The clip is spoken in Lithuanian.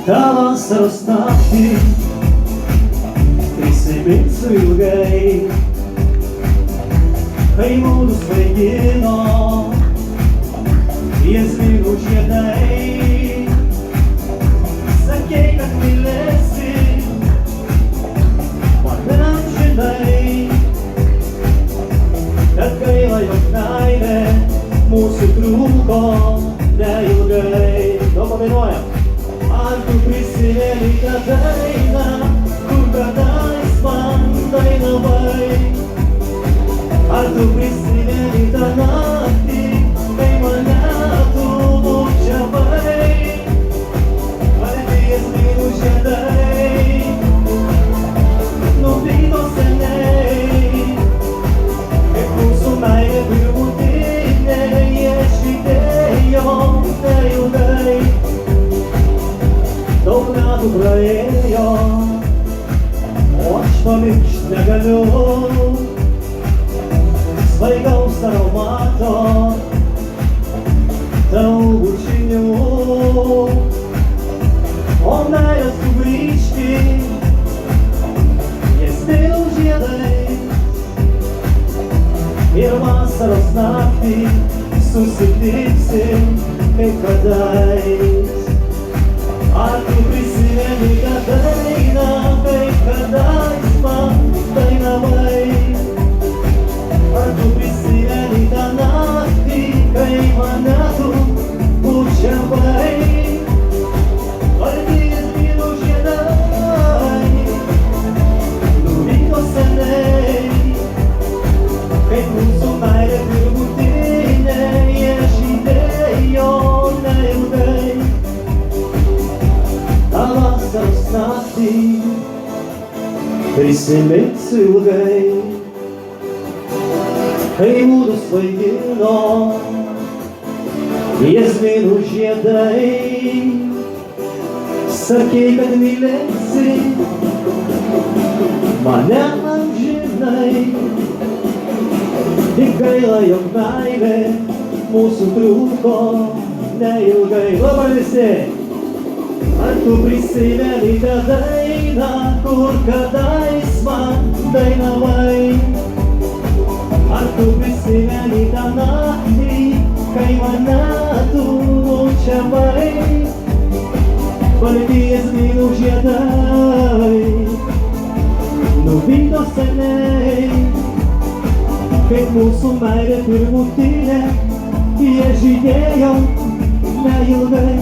tą vasaros naktį prisiminsiu ilgai, kai mūsų svaigino jazminų žiedai. Sakei, kad mylėsi mane amžinai, bet gaila, jog meilė mūsų trūko neilgai. Daug padainuojam. Ar tu prisimeni tą dainą, kur kadais man dainavai? Ar tu prisimeni tą naktį, kai mane tu bučiavai? Balti jazminų žiedai nuvyko seniai, kaip mūsų meilė pirmutinė, jie žydėjo neilgai. Daug metų praėjo, o aš pamiršt negaliu svaigaus aromato tau bučinių. O meilė sugrįžti jazminų žiedais ir vasaros naktį susitiksim kaip kadais. Ar tu prisimeni tą dainą, kaip kadais man dainavai? Ar tu prisimeni tą naktį, kai mane tu bučiavai? Balti jazminų žiedai nuvyko seniai, kaip mūsų meilė pirmutinė, jie žydėjo neilgai. Tą vasaros naktį prisiminsiu ilgai, kai mūsų svaigino jazminų žiedai. Sakei, kad mylėsi mane amžinai, tik gaila, jog meilė mūsų trūko neilgai. Labai visi! Ar tu prisimeni tą dainą, kur kadais man dainavai? Ar tu prisimeni tą naktį, kai mane tu bučiavai? Balti jazminų žiedai nuvyko seniai, kaip mūsų meilė pirmutinė, jie žydėjo neilgai.